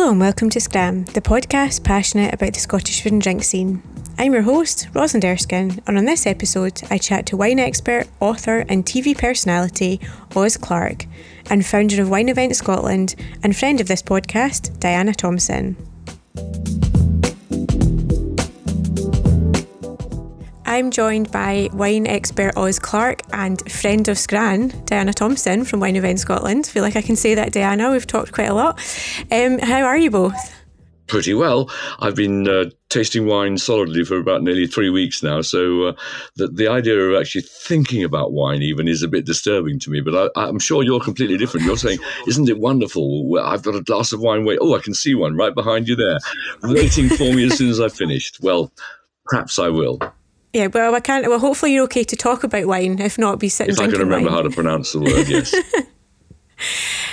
Hello and welcome to Scran, the podcast passionate about the Scottish food and drink scene. I'm your host, Rosalind Erskine, and on this episode I chat to wine expert, author and TV personality Oz Clarke, and founder of Wine Event Scotland and friend of this podcast, Diana Thomson. I'm joined by wine expert Oz Clarke and friend of Scran, Diana Thomson from Wine Event Scotland. I feel like I can say that, Diana. We've talked quite a lot. How are you both? Pretty well. I've been tasting wine solidly for about nearly 3 weeks now, so the idea of actually thinking about wine even is a bit disturbing to me, but I'm sure you're completely different. You're saying, isn't it wonderful? Well, I've got a glass of wine. I can see one right behind you there, waiting for me as soon as I've finished. Well, perhaps I will. Yeah, well, I can't. Well, hopefully you're okay to talk about wine. If not, be sitting drinking wine. If I can remember how to pronounce the word, yes.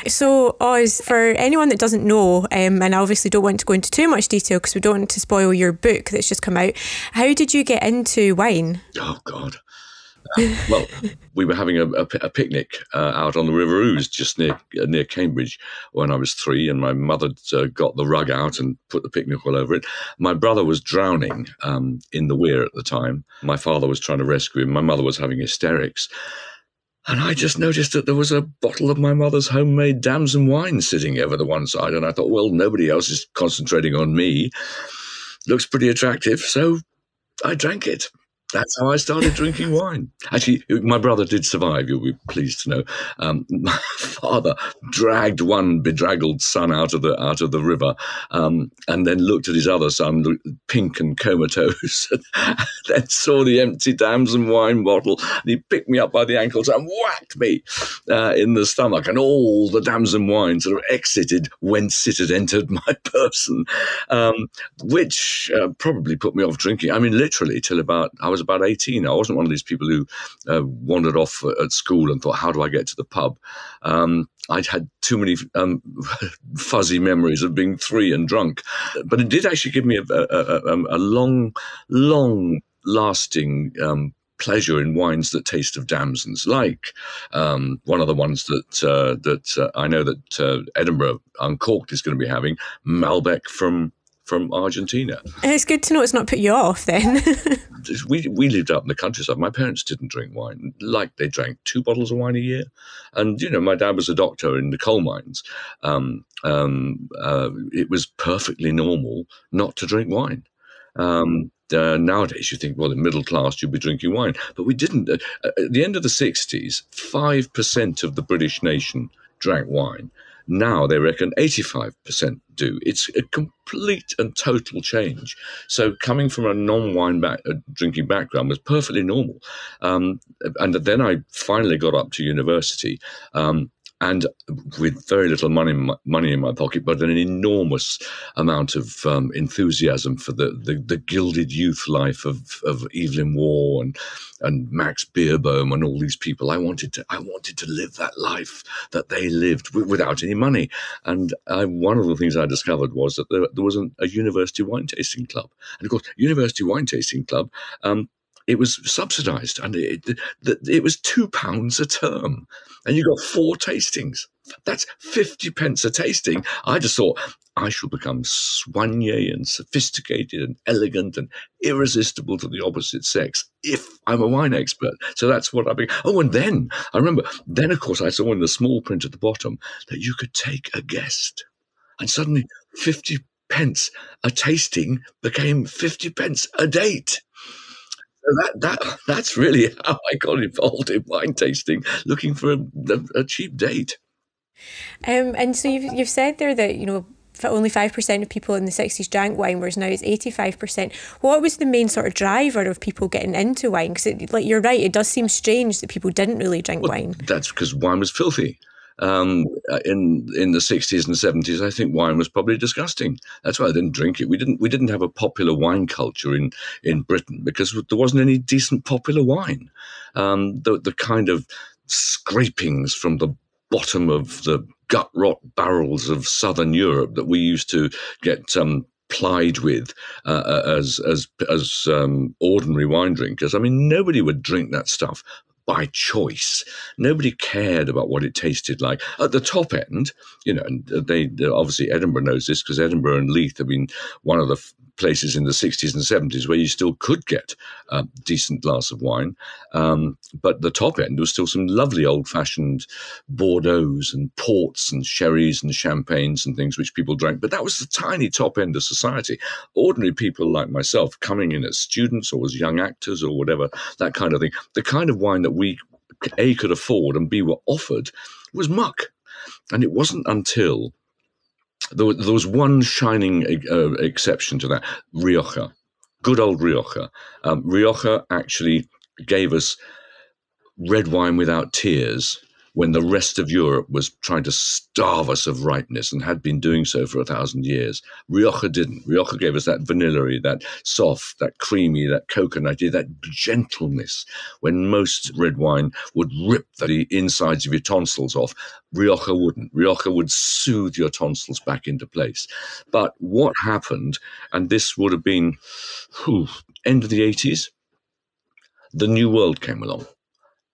So, Oz, for anyone that doesn't know, and I obviously don't want to go into too much detail because we don't want to spoil your book that's just come out, how did you get into wine? Oh, God. Well, we were having a picnic out on the River Ouse, just near Cambridge, when I was 3, and my mother got the rug out and put the picnic all over it. My brother was drowning in the weir at the time. My father was trying to rescue him. My mother was having hysterics. And I just noticed that there was a bottle of my mother's homemade damson wine sitting over the one side, and I thought, well, nobody else is concentrating on me. Looks pretty attractive, so I drank it. That's how I started drinking wine. Actually, my brother did survive, you'll be pleased to know. My father dragged one bedraggled son out of the river, and then looked at his other son, pink and comatose, and then saw the empty damson wine bottle, and he picked me up by the ankles and whacked me in the stomach, and all the damson wine sort of exited whence it had entered my person, which probably put me off drinking. I mean, literally, till I was about 18. I wasn't one of these people who wandered off at school and thought, how do I get to the pub? I'd had too many fuzzy memories of being 3 and drunk. But it did actually give me a long-lasting pleasure in wines that taste of damsons, like one of the ones that I know that Edinburgh Uncorked is going to be having, Malbec from Argentina. It's good to know it's not put you off then. We lived up in the countryside. My parents didn't drink wine. Like, they drank 2 bottles of wine a year. And, my dad was a doctor in the coal mines. It was perfectly normal not to drink wine. Nowadays, you think, well, in middle class, you'd be drinking wine. But we didn't. At the end of the 60s, 5% of the British nation drank wine. Now they reckon 85% do. It's a complete and total change. So coming from a non-wine drinking background was perfectly normal. And then I finally got up to university, and with very little money in my pocket, but an enormous amount of enthusiasm for the gilded youth life of Evelyn Waugh and Max Beerbohm and all these people. I wanted to live that life that they lived without any money. And one of the things I discovered was that there was a university wine tasting club. And of course, university wine tasting club, it was subsidised, and it was £2 a term, and you got 4 tastings. That's 50p a tasting. I just thought, I shall become soigné and sophisticated and elegant and irresistible to the opposite sex if I'm a wine expert. So that's what I became. Oh, and then I remember, of course, I saw in the small print at the bottom that you could take a guest, and suddenly 50p a tasting became 50p a date. So that's really how I got involved in wine tasting, looking for a cheap date. And so you've said there that only 5% of people in the 60s drank wine, whereas now it's 85%. What was the main sort of driver of people getting into wine? Because, like, you're right, it does seem strange that people didn't really drink wine. That's because wine was filthy. In the 60s and 70s, I think wine was probably disgusting. That's why I didn't drink it. We didn't have a popular wine culture in Britain because there wasn't any decent popular wine. The kind of scrapings from the bottom of the gut rot barrels of Southern Europe that we used to get plied with as ordinary wine drinkers. I mean, nobody would drink that stuff by choice. Nobody cared about what it tasted like. At the top end, and they obviously Edinburgh knows this because Edinburgh and Leith have been one of the places in the 60s and 70s where you still could get a decent glass of wine. But the top end was still some lovely old-fashioned Bordeaux's and ports and sherries and champagnes and things which people drank. But that was the tiny top end of society. Ordinary people like myself coming in as students or as young actors or whatever, that kind of thing. The kind of wine that we, A, could afford and B, were offered was muck. And it wasn't until there was one shining exception to that, Rioja, good old Rioja. Rioja actually gave us red wine without tears when the rest of Europe was trying to starve us of ripeness and had been doing so for 1,000 years. Rioja didn't. Rioja gave us that vanilla-y, that soft, that creamy, that coconutty, that gentleness. When most red wine would rip the insides of your tonsils off, Rioja wouldn't. Rioja would soothe your tonsils back into place. But what happened, and this would have been end of the 80s, the New World came along.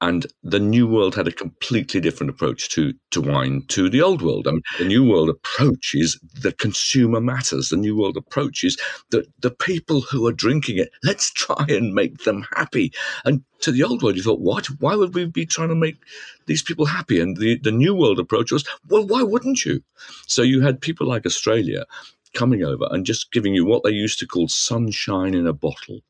And the New World had a completely different approach to wine to the Old World. I mean, the New World approach is the consumer matters. The New World approach is the people who are drinking it, let's try and make them happy. And to the Old World, you thought, what? Why would we be trying to make these people happy? And the New World approach was, well, why wouldn't you? So you had people like Australia coming over and just giving you what they used to call sunshine in a bottle.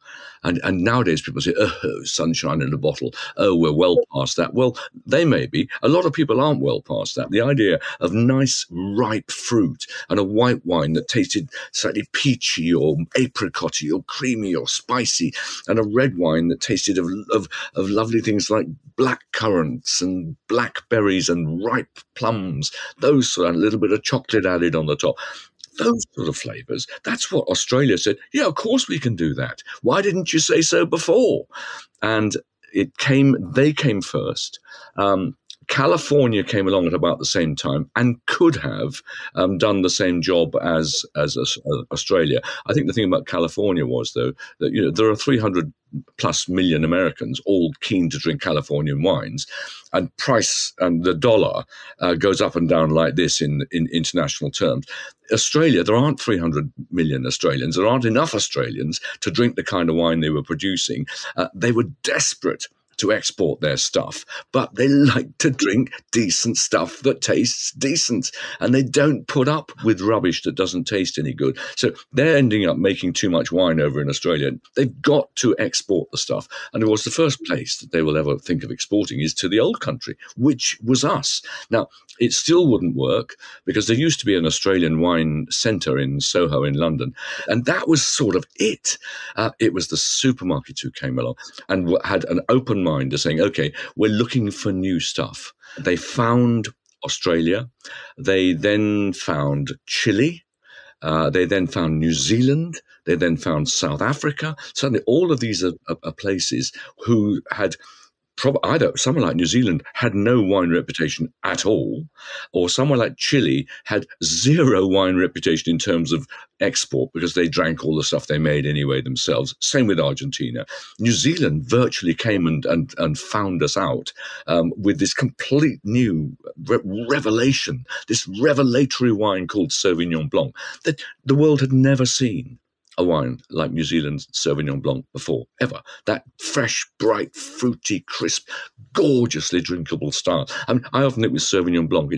And nowadays people say, oh, sunshine in a bottle. Oh, we're well past that. Well, they may be. A lot of people aren't well past that. The idea of nice, ripe fruit and a white wine that tasted slightly peachy or apricotty or creamy or spicy, and a red wine that tasted of lovely things like black currants and blackberries and ripe plums, those sort of, a little bit of chocolate added on the top. Those sort of flavours, that's what Australia said, yeah, of course we can do that. Why didn't you say so before? And they came first. California came along at about the same time and could have done the same job as Australia. I think the thing about California was, though, that there are 300 plus million Americans all keen to drink Californian wines, and price and the dollar goes up and down like this in international terms. Australia, there aren't 300 million Australians. There aren't enough Australians to drink the kind of wine they were producing. They were desperate to export their stuff, but they like to drink decent stuff that tastes decent, and they don't put up with rubbish that doesn't taste any good. So they're ending up making too much wine over in Australia. They've got to export the stuff. And of course, the first place that they will ever think of exporting is to the old country, which was us. Now, it still wouldn't work because there used to be an Australian wine centre in Soho in London, and that was sort of it. It was the supermarkets who came along and had an open mind to saying, okay, we're looking for new stuff. They found Australia. They then found Chile. They then found New Zealand. They then found South Africa. Suddenly, all of these are places who had either someone like New Zealand had no wine reputation at all, or someone like Chile had zero wine reputation in terms of export because they drank all the stuff they made anyway themselves. Same with Argentina. New Zealand virtually came and found us out with this complete new revelation, this revelatory wine called Sauvignon Blanc that the world had never seen a wine like New Zealand's Sauvignon Blanc before, ever. That fresh, bright, fruity, crisp, gorgeously drinkable style. I mean, I often think with Sauvignon Blanc,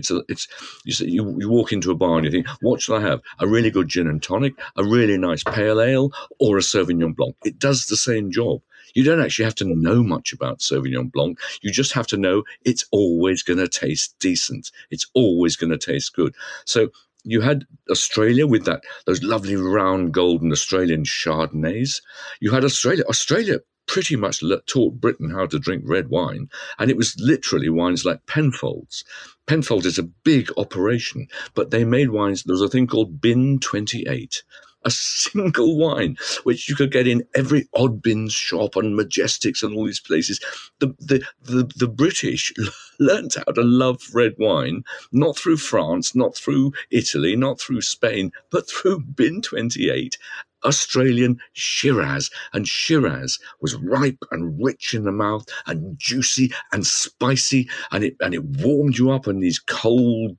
you walk into a bar and you think, what should I have? A really good gin and tonic, a really nice pale ale, or a Sauvignon Blanc? It does the same job. You don't actually have to know much about Sauvignon Blanc. You just have to know it's always going to taste decent. It's always going to taste good. So you had Australia with those lovely round golden Australian Chardonnays. You had Australia. Australia pretty much taught Britain how to drink red wine, and it was literally wines like Penfolds. Penfolds is a big operation, but they made wines. There was a thing called Bin 28. A single wine, which you could get in every Oddbins shop and Majestics and all these places. The British learnt how to love red wine, not through France, not through Italy, not through Spain, but through Bin 28 Australian Shiraz, and Shiraz was ripe and rich in the mouth and juicy and spicy, and it warmed you up in these cold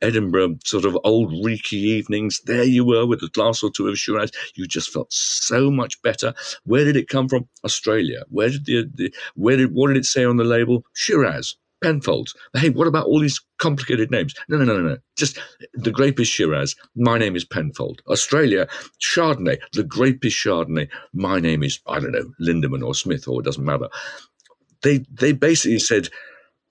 Edinburgh sort of old reeky evenings. There you were with a glass or two of Shiraz. You just felt so much better. Where did it come from? Australia. What did it say on the label? Shiraz. Penfolds. Hey, what about all these complicated names? No. Just the grape is Shiraz. My name is Penfold. Australia, Chardonnay. The grape is Chardonnay. My name is, I don't know, Lindemann or Smith, or it doesn't matter. They basically said,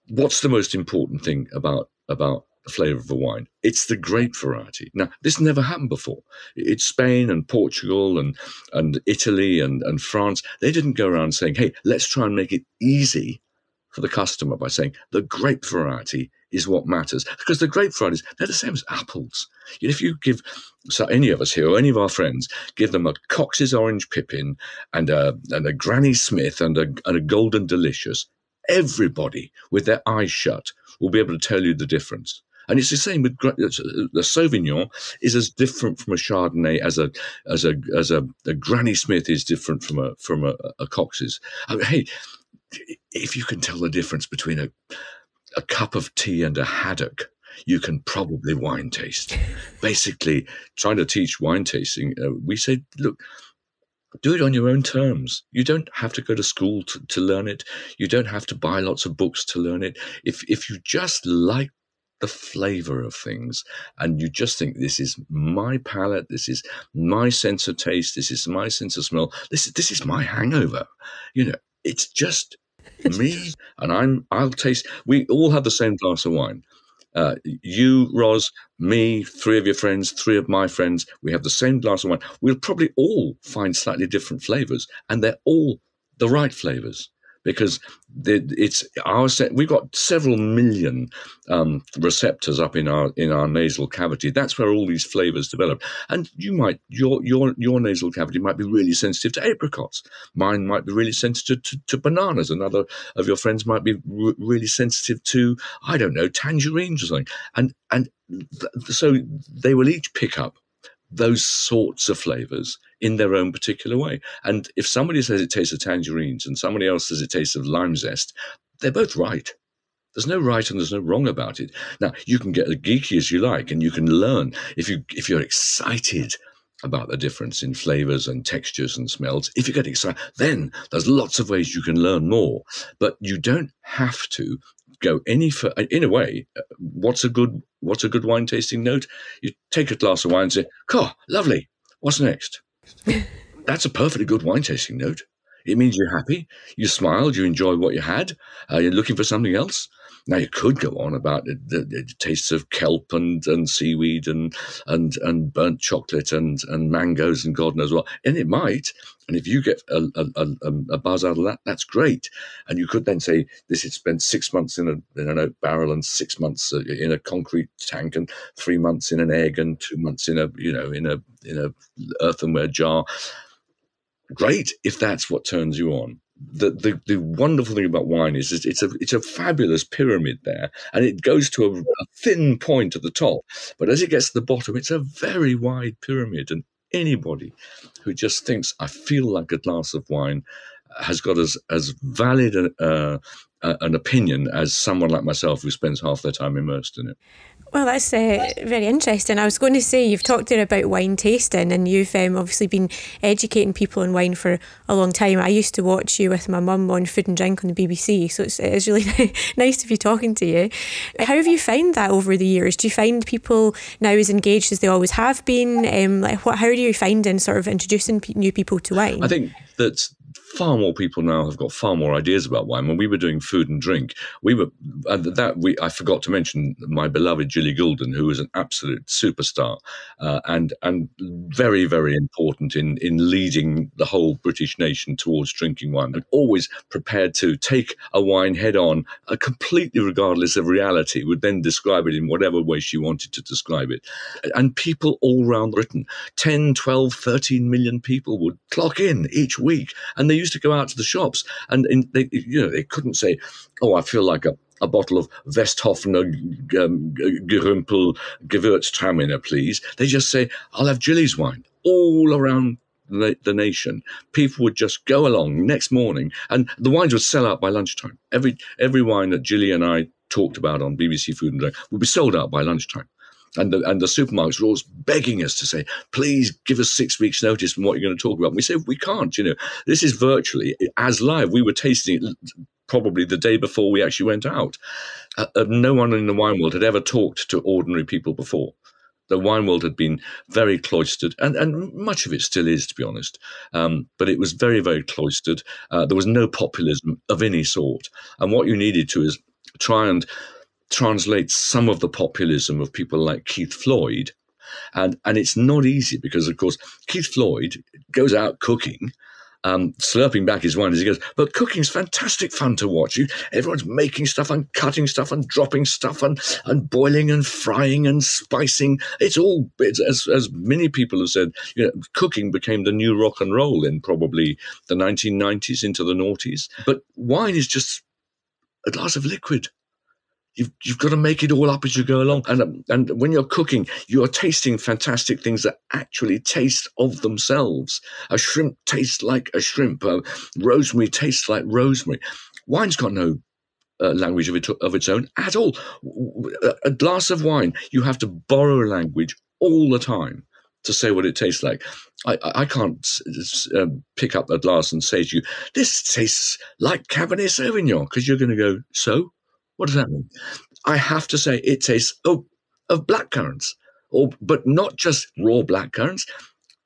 what's the most important thing about the flavour of a wine? It's the grape variety. Now, this never happened before. It's Spain and Portugal and Italy and France. They didn't go around saying, hey, let's try and make it easy for the customer by saying the grape variety is what matters. Because the grape varieties, they're the same as apples. If you give any of us here or any of our friends, give them a Cox's Orange Pippin and a Granny Smith and a Golden Delicious, everybody with their eyes shut will be able to tell you the difference. And it's the same with the Sauvignon is as different from a Chardonnay as a Granny Smith is different from a Cox's. I mean, hey, if you can tell the difference between a cup of tea and a haddock, you can probably wine taste. Basically, trying to teach wine tasting, we say, look, do it on your own terms. You don't have to go to school to learn it. You don't have to buy lots of books to learn it. If you just like the flavour of things and you just think, this is my palate, this is my sense of taste, this is my sense of smell, this is my hangover. It's just me, and I'll taste. We all have the same glass of wine. You, Ros, me, three of your friends, three of my friends, we have the same glass of wine. We'll probably all find slightly different flavours, and they're all the right flavours. Because it's our we've got several million receptors up in our nasal cavity. That's where all these flavors develop. And your nasal cavity might be really sensitive to apricots. Mine might be really sensitive to bananas. Another of your friends might be really sensitive to, I don't know, tangerines or something. So they will each pick up those sorts of flavors in their own particular way. And if somebody says it tastes of tangerines and somebody else says it tastes of lime zest, they're both right. There's no right and there's no wrong about it. Now, you can get as geeky as you like, and you can learn if you're excited about the difference in flavors and textures and smells. If you get excited, then there's lots of ways you can learn more. But you don't have to go any further. In a way, what's a good wine tasting note? You take a glass of wine and say, "Oh, lovely. What's next?" That's a perfectly good wine tasting note. It means you're happy, you smiled, you enjoyed what you had, you're looking for something else. Now, you could go on about the tastes of kelp and seaweed and burnt chocolate and mangoes and God knows what, and it might. And if you get a buzz out of that, that's great. And you could then say this had spent 6 months in an oak barrel and 6 months in a concrete tank and 3 months in an egg and 2 months in a earthenware jar. Great if that's what turns you on. The wonderful thing about wine is it's a fabulous pyramid there, and it goes to a thin point at the top, but as it gets to the bottom, it's a very wide pyramid, and anybody who just thinks, I feel like a glass of wine, has got as valid an opinion as someone like myself who spends half their time immersed in it. Well, that's very interesting. I was going to say, you've talked there about wine tasting, and you've obviously been educating people on wine for a long time. I used to watch you with my mum on Food and Drink on the BBC, so it is really nice to be talking to you. How have you found that over the years? Do you find people now as engaged as they always have been? How do you find in sort of introducing new people to wine? I think that far more people now have got far more ideas about wine. When we were doing Food and Drink, I forgot to mention my beloved Julie Goulden, who was an absolute superstar and very, very important in leading the whole British nation towards drinking wine, and always prepared to take a wine head on, completely regardless of reality, would then describe it in whatever way she wanted to describe it. And people all around Britain, 10, 12, 13 million people would clock in each week, and they used to go out to the shops, and they couldn't say, "Oh, I feel like a bottle of Westhofener Gerümpel Gewürztraminer, please." They just say, "I'll have Julie's wine." all around the nation. People would just go along next morning, and the wines would sell out by lunchtime. Every wine that Gilly and I talked about on BBC Food and Drink would be sold out by lunchtime. And the supermarkets were always begging us to say, please give us 6 weeks notice on what you're going to talk about. And we said, we can't, this is virtually as live. We were tasting it probably the day before we actually went out. No one in the wine world had ever talked to ordinary people before. The wine world had been very cloistered, and much of it still is, to be honest. But it was very, very cloistered. There was no populism of any sort. And what you needed to is try and translate some of the populism of people like Keith Floyd. And it's not easy because, of course, Keith Floyd goes out cooking, slurping back his wine as he goes, but cooking's fantastic fun to watch. Everyone's making stuff and cutting stuff and dropping stuff and boiling and frying and spicing. It's as many people have said, cooking became the new rock and roll in probably the 1990s into the noughties. But wine is just a glass of liquid. You've got to make it all up as you go along. And when you're cooking, you're tasting fantastic things that actually taste of themselves. A shrimp tastes like a shrimp. Rosemary tastes like rosemary. Wine's got no language of its own at all. A glass of wine, you have to borrow language all the time to say what it tastes like. I can't pick up a glass and say to you, this tastes like Cabernet Sauvignon, because you're going to go, so? What does that mean? I have to say it tastes of blackcurrants, but not just raw blackcurrants.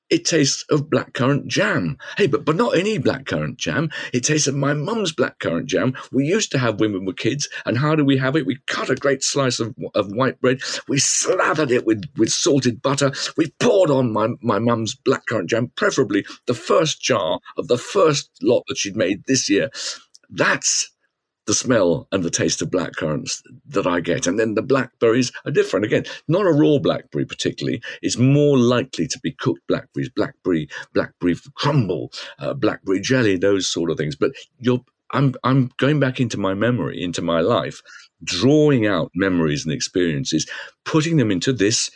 It tastes of blackcurrant jam. Hey, but not any blackcurrant jam. It tastes of my mum's blackcurrant jam. We used to have when we were kids, and how do we have it? We cut a great slice of white bread. We slathered it with salted butter. We poured on my mum's blackcurrant jam, preferably the first jar of the first lot that she'd made this year. That's the smell and the taste of blackcurrants that I get. And then the blackberries are different. Again, not a raw blackberry particularly. It's more likely to be cooked blackberries, blackberry crumble, blackberry jelly, those sort of things. But I'm going back into my memory, into my life, drawing out memories and experiences, putting them into this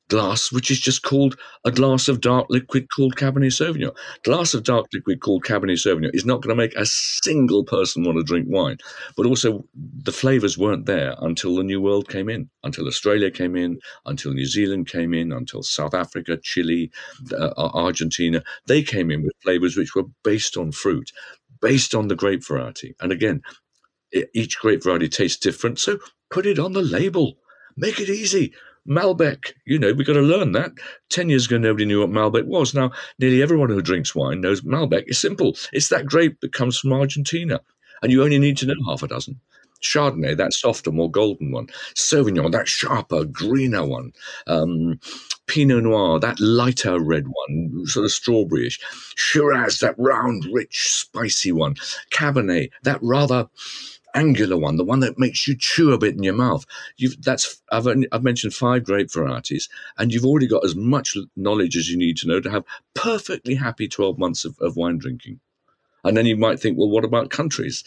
glass, which is just called a glass of dark liquid called Cabernet Sauvignon. Glass of dark liquid called Cabernet Sauvignon is not going to make a single person want to drink wine. But also the flavours weren't there until the New World came in, until Australia came in, until New Zealand came in, until South Africa, Chile, Argentina. They came in with flavours which were based on fruit, based on the grape variety. And again, each grape variety tastes different, so put it on the label. Make it easy. Malbec, we've got to learn that. 10 years ago, nobody knew what Malbec was. Now, nearly everyone who drinks wine knows Malbec is simple. It's that grape that comes from Argentina, and you only need to know half a dozen. Chardonnay, that softer, more golden one. Sauvignon, that sharper, greener one. Pinot Noir, that lighter red one, sort of strawberryish. Shiraz, that round, rich, spicy one. Cabernet, that rather angular one, the one that makes you chew a bit in your mouth. I've mentioned 5 grape varieties, and you've already got as much knowledge as you need to know to have perfectly happy 12 months of wine drinking. And then you might think, well, what about countries?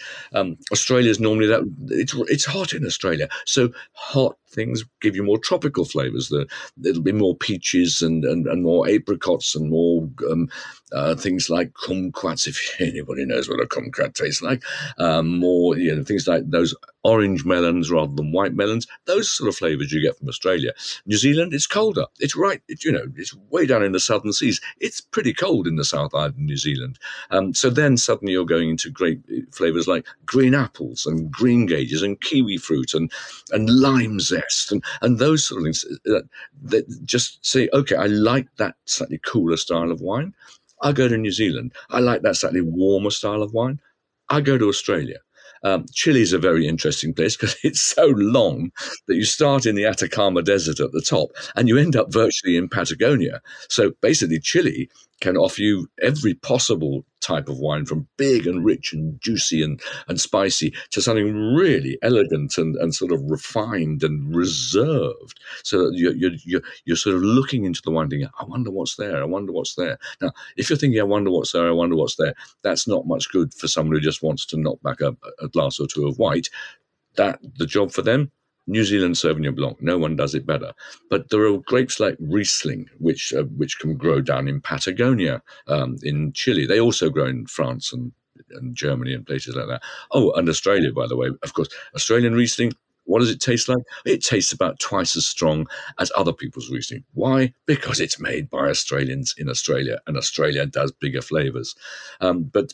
Australia's normally it's hot in Australia. So hot things give you more tropical flavours. There'll be more peaches and more apricots and more things like kumquats, if anybody knows what a kumquat tastes like. More, things like those orange melons rather than white melons. Those sort of flavours you get from Australia. New Zealand, it's colder. It's right. It's way down in the southern seas. It's pretty cold in the South Island of New Zealand. So then suddenly you're going into great flavours like green apples and green gages and kiwi fruit and lime zest and those sort of things that just say, okay, I like that slightly cooler style of wine. I go to New Zealand. I like that slightly warmer style of wine. I go to Australia. Chile's a very interesting place because it's so long that you start in the Atacama Desert at the top and you end up virtually in Patagonia. So basically Chile can offer you every possible type of wine, from big and rich and juicy and spicy to something really elegant and sort of refined and reserved. So you're sort of looking into the wine thinking, I wonder what's there, I wonder what's there. Now, if you're thinking, I wonder what's there, I wonder what's there, that's not much good for someone who just wants to knock back a glass or two of white. That the job for them, New Zealand Sauvignon Blanc, no one does it better. But there are grapes like Riesling, which can grow down in Patagonia, in Chile. They also grow in France and Germany and places like that. Oh, and Australia, by the way. Of course, Australian Riesling, what does it taste like? It tastes about twice as strong as other people's Riesling. Why? Because it's made by Australians in Australia, and Australia does bigger flavours. But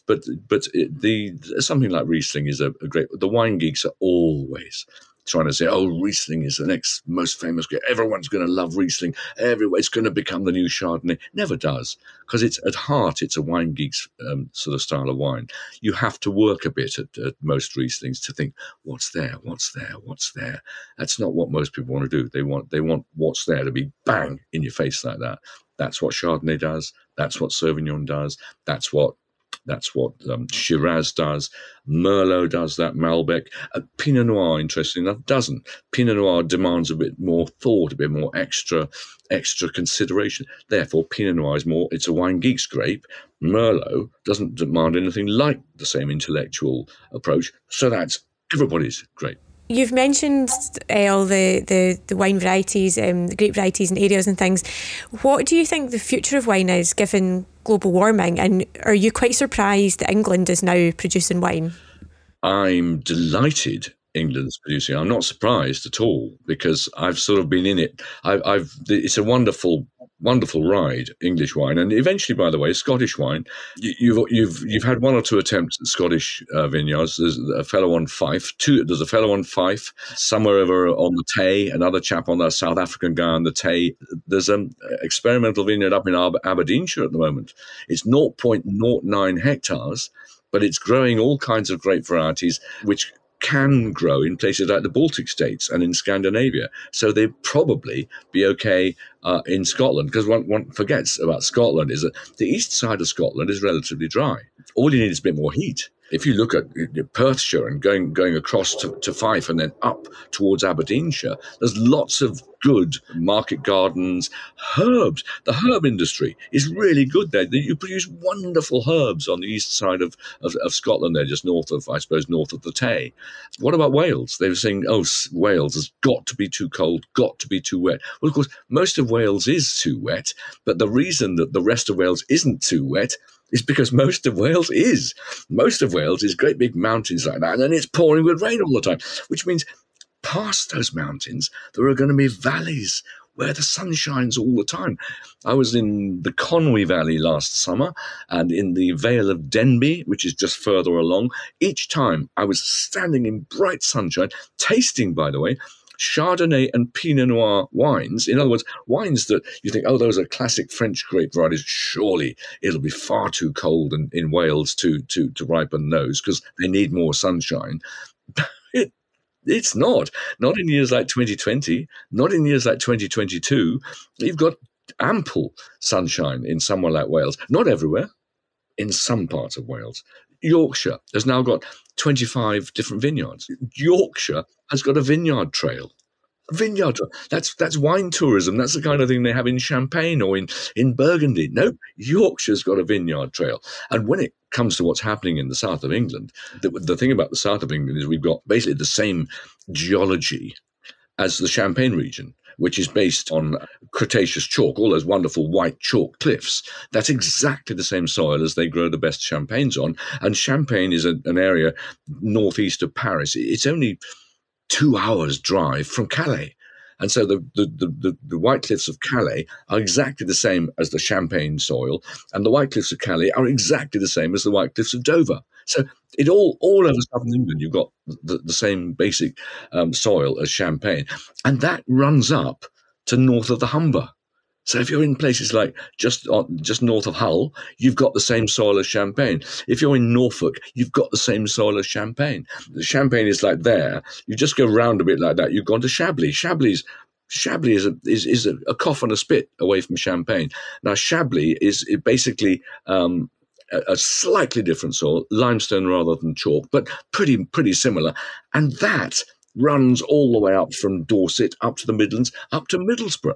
something like Riesling is a great. The wine geeks are always trying to say, oh, Riesling is the next most famous grape. Everyone's going to love Riesling. It's going to become the new Chardonnay. Never does, because it's at heart, it's a wine geek's sort of style of wine. You have to work a bit at most Rieslings to think, what's there? That's not what most people want to do. They want what's there to be bang in your face like that. That's what Chardonnay does. That's what Sauvignon does. That's what Shiraz does. Merlot does that. Malbec. Pinot Noir, interestingly enough, doesn't. Pinot Noir demands a bit more thought, a bit more extra consideration. Therefore, Pinot Noir it's a wine geek's grape. Merlot doesn't demand anything like the same intellectual approach. So that's everybody's grape. You've mentioned all the wine varieties, the grape varieties and areas and things. What do you think the future of wine is, given global warming? And are you quite surprised that England is now producing wine? I'm delighted England's producing. I'm not surprised at all, because I've sort of been in it. It's a wonderful ride, English wine, and eventually, by the way, Scottish wine. You've had one or two attempts at Scottish vineyards. There's a fellow on Fife. There's a fellow on Fife, somewhere over on the Tay. Another chap on the South African guy on the Tay. There's an experimental vineyard up in Aberdeenshire at the moment. It's 0.09 hectares, but it's growing all kinds of grape varieties, which can grow in places like the Baltic states and in Scandinavia. So they'd probably be okay in Scotland, because one forgets about Scotland is that the east side of Scotland is relatively dry. All you need is a bit more heat. If you look at Perthshire and going across to Fife and then up towards Aberdeenshire, there's lots of good market gardens, herbs. The herb industry is really good there. You produce wonderful herbs on the east side of Scotland there, just north of the Tay. What about Wales? They were saying, oh, Wales has got to be too cold, got to be too wet. Well, of course, most of Wales is too wet, but the reason that the rest of Wales isn't too wet is because most of Wales is. Most of Wales is great big mountains like that, and then it's pouring with rain all the time, which means past those mountains, there are going to be valleys where the sun shines all the time. I was in the Conwy Valley last summer and in the Vale of Denbigh, which is just further along. Each time I was standing in bright sunshine, tasting, by the way, Chardonnay and Pinot Noir wines. In other words, wines that you think, oh, those are classic French grape varieties. Surely it'll be far too cold in Wales to ripen those, because they need more sunshine. It's not in years like 2020, not in years like 2022. You've got ample sunshine in somewhere like Wales. Not everywhere, in some parts of Wales. Yorkshire has now got 25 different vineyards. Yorkshire has got a vineyard trail. That's wine tourism. That's the kind of thing they have in Champagne or in Burgundy. Nope, Yorkshire's got a vineyard trail. And when it comes to what's happening in the south of England, the thing about the south of England is we've got basically the same geology as the Champagne region, which is based on Cretaceous chalk, all those wonderful white chalk cliffs. That's exactly the same soil as they grow the best Champagnes on. And Champagne is an area northeast of Paris. It's only 2 hours drive from Calais. And so the White Cliffs of Calais are exactly the same as the Champagne soil, and the White Cliffs of Calais are exactly the same as the White Cliffs of Dover. So it all over southern England, you've got the same basic soil as Champagne, and that runs up to north of the Humber. So if you're in places like just north of Hull, you've got the same soil as Champagne. If you're in Norfolk, you've got the same soil as Champagne. The Champagne is like there. You just go round a bit like that. You've gone to Chablis. Chablis is a cough and a spit away from Champagne. Now Chablis is basically a slightly different soil, limestone rather than chalk, but pretty similar. And that runs all the way up from Dorset, up to the Midlands, up to Middlesbrough.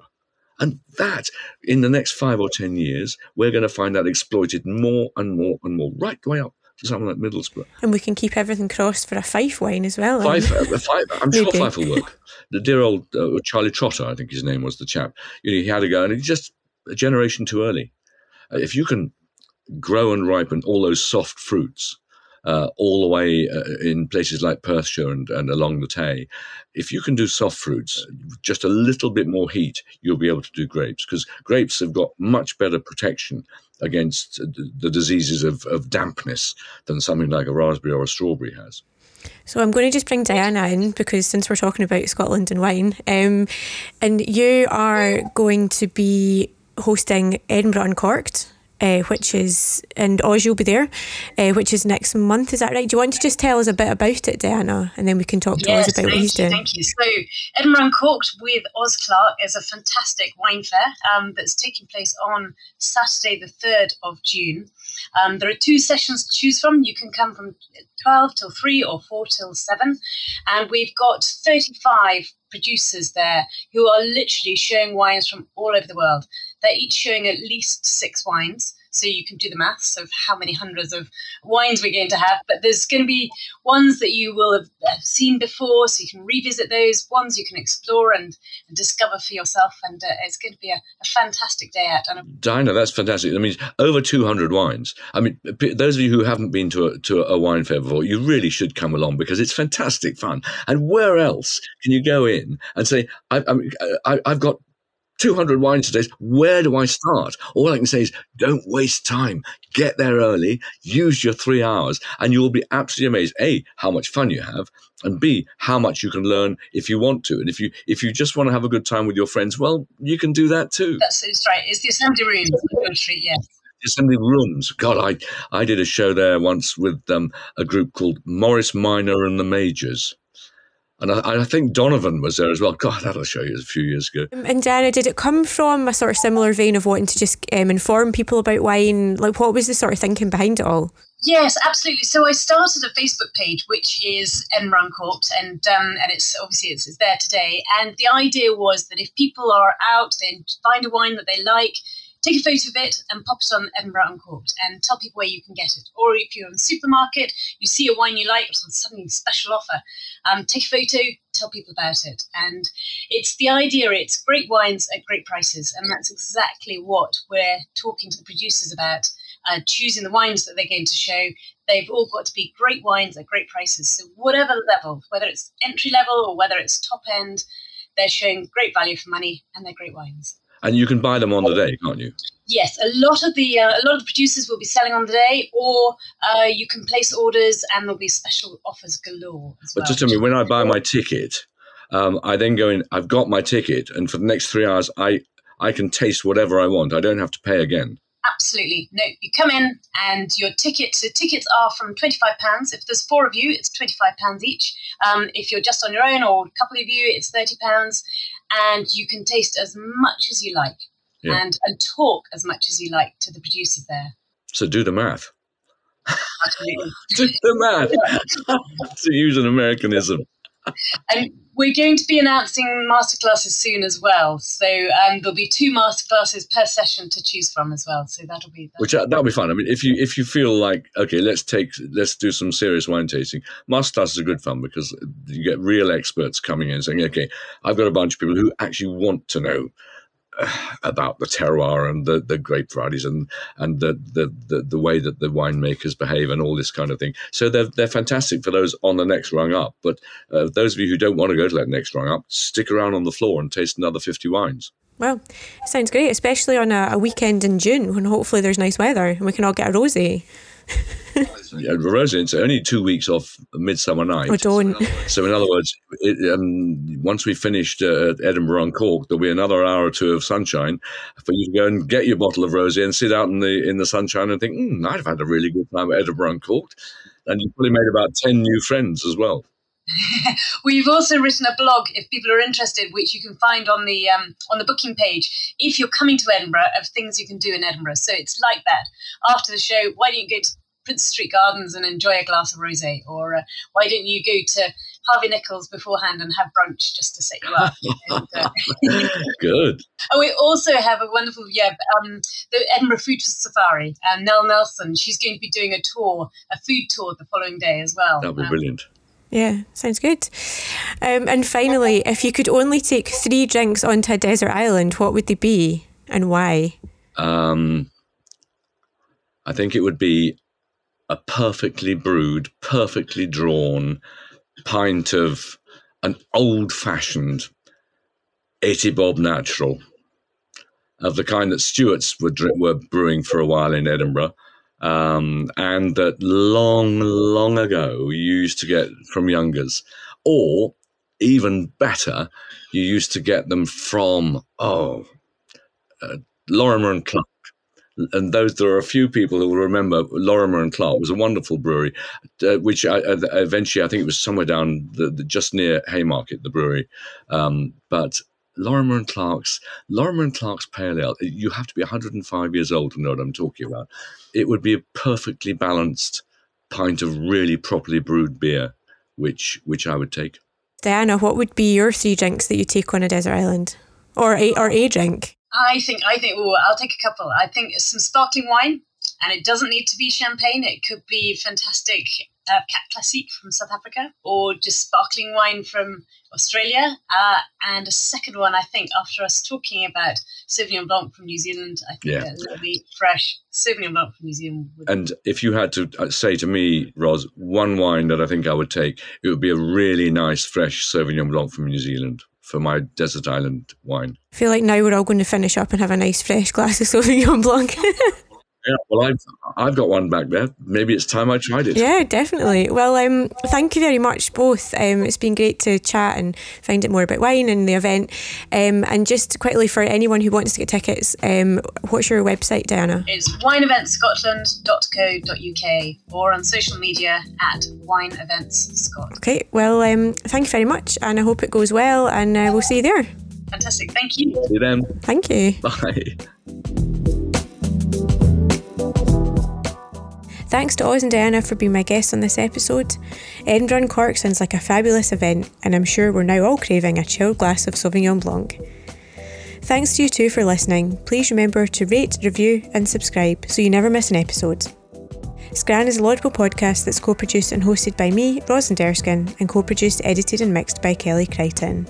And that, in the next 5 or 10 years, we're going to find that exploited more and more and more, right the way up to someone like Middlesbrough. And we can keep everything crossed for a Fife wine as well. Fife, I'm sure Fife will work. The dear old Charlie Trotter, I think his name was, the chap. He had a go, and he's just a generation too early. If you can grow and ripen all those soft fruits all the way in places like Perthshire and along the Tay, if you can do soft fruits, just a little bit more heat, you'll be able to do grapes, because grapes have got much better protection against the diseases of dampness than something like a raspberry or a strawberry has. So I'm going to just bring Diana in, because since we're talking about Scotland and wine, and you are going to be hosting Edinburgh Uncorked, which is, and Oz, you'll be there, which is next month, is that right? Do you want to just tell us a bit about it, Diana, and then we can talk to Oz about what he's doing? Thank you. So Edinburgh Uncorked with Oz Clarke is a fantastic wine fair that's taking place on Saturday the 3rd of June. There are 2 sessions to choose from. You can come from 12 till 3 or 4 till 7. And we've got 35 producers there who are literally showing wines from all over the world. They're each showing at least 6 wines. So you can do the maths of how many hundreds of wines we're going to have. But there's going to be ones that you will have seen before, so you can revisit those, ones you can explore and discover for yourself. And it's going to be a fantastic day out. Diana, that's fantastic. I mean, over 200 wines. I mean, those of you who haven't been to a wine fair before, you really should come along, because it's fantastic fun. And where else can you go in and say, I've got 200 wines today, where do I start? All I can say is, don't waste time. Get there early, use your 3 hours, and you'll be absolutely amazed, A, how much fun you have, and B, how much you can learn if you want to. And if you just want to have a good time with your friends, well, you can do that too. That's right. It's the assembly rooms on Good Street, yes. Assembly rooms. God, I did a show there once with a group called Morris Minor and the Majors. And I think Donovan was there as well. God, that'll show you a few years ago. And Diana, did it come from a sort of similar vein of wanting to just inform people about wine? Like, what was the sort of thinking behind it all? Yes, absolutely. So I started a Facebook page, which is Edinburgh Uncorked, and it's obviously it's there today. And the idea was that if people are out, they find a wine that they like, take a photo of it and pop it on Edinburgh Uncorked and tell people where you can get it. Or if you're in the supermarket, you see a wine you like, or something special offer, take a photo, tell people about it. And it's the idea, it's great wines at great prices. And that's exactly what we're talking to the producers about, choosing the wines that they're going to show. They've all got to be great wines at great prices. So whatever level, whether it's entry level or whether it's top end, they're showing great value for money, and they're great wines. And you can buy them on the day, can't you? Yes, a lot of the producers will be selling on the day, or you can place orders, and there'll be special offers galore as well. But just tell me, when I buy my ticket, I then go in. I've got my ticket, and for the next 3 hours, I can taste whatever I want. I don't have to pay again. Absolutely. No, you come in and your ticket, so tickets are from £25. If there's 4 of you, it's £25 each. If you're just on your own or a couple of you, it's £30. And you can taste as much as you like, and talk as much as you like to the producers there. So do the math. Absolutely. Do the math. To use an Americanism. And we're going to be announcing masterclasses soon as well. So there'll be 2 masterclasses per session to choose from as well. So that'll be fun. I mean, if you feel like, okay, let's do some serious wine tasting. Masterclasses are good fun, because you get real experts coming in saying, okay, I've got a bunch of people who actually want to know about the terroir and the grape varieties and the way that the winemakers behave and all this kind of thing. So they're fantastic for those on the next rung up. But those of you who don't want to go to that next rung up, stick around on the floor and taste another 50 wines. Well, it sounds great, especially on a weekend in June when hopefully there's nice weather and we can all get a rosé. Rosé, it's only 2 weeks off Midsummer Night. Oh, don't. So in other words, once we've finished Edinburgh Uncorked, there'll be another hour or 2 of sunshine for you to go and get your bottle of rosé and sit out in the sunshine and think, I'd have had a really good time at Edinburgh Uncorked. And you've probably made about 10 new friends as well. We've also written a blog, if people are interested, which you can find on the booking page, if you're coming to Edinburgh, of things you can do in Edinburgh. So it's like that. After the show, why don't you go to Prince Street Gardens and enjoy a glass of rosé? Or why don't you go to Harvey Nichols beforehand and have brunch just to set you up. And, Good. And we also have a wonderful, the Edinburgh Food Safari. Nell Nelson, she's going to be doing a food tour the following day as well. That'll be brilliant. Yeah, sounds good. And finally, if you could only take 3 drinks onto a desert island, what would they be and why? I think it would be a perfectly brewed, perfectly drawn pint of an old-fashioned 80 Bob Natural, of the kind that Stewart's were brewing for a while in Edinburgh. And that long ago you used to get from Youngers, or even better, you used to get them from Lorimer and Clarke. And there are a few people who will remember Lorimer and Clarke was a wonderful brewery, which eventually I think it was somewhere down just near Haymarket, the brewery. But Lorimer and Clarke's Pale Ale, you have to be 105 years old to know what I'm talking about. It would be a perfectly balanced pint of really properly brewed beer, which I would take. Diana, what would be your 3 drinks that you take on a desert island? Or a drink? I think, I'll take a couple. I think some sparkling wine, and it doesn't need to be champagne. It could be fantastic Cat Classique from South Africa, or just sparkling wine from Australia. And a second one, I think, after us talking about Sauvignon Blanc from New Zealand, I think a lovely, fresh Sauvignon Blanc from New Zealand. And if you had to say to me, Ros, one wine that I think I would take, it would be a really nice, fresh Sauvignon Blanc from New Zealand for my desert island wine. I feel like now we're all going to finish up and have a nice, fresh glass of Sauvignon Blanc. Yeah, well, I've got one back there. Maybe it's time I tried it. Yeah, definitely. Well, thank you very much, both. It's been great to chat and find out more about wine and the event. And just quickly, for anyone who wants to get tickets, what's your website, Diana? It's wineeventscotland.co.uk, or on social media at wineeventscot. Okay, well, thank you very much, and I hope it goes well, and we'll see you there. Fantastic, thank you. See you then. Thank you. Bye. Thanks to Oz and Diana for being my guests on this episode. Edinburgh Uncorked sounds like a fabulous event, and I'm sure we're now all craving a chilled glass of Sauvignon Blanc. Thanks to you too for listening. Please remember to rate, review and subscribe so you never miss an episode. Scran is a laudable podcast that's co-produced and hosted by me, Rosalind Erskine, and co-produced, edited and mixed by Kelly Crichton.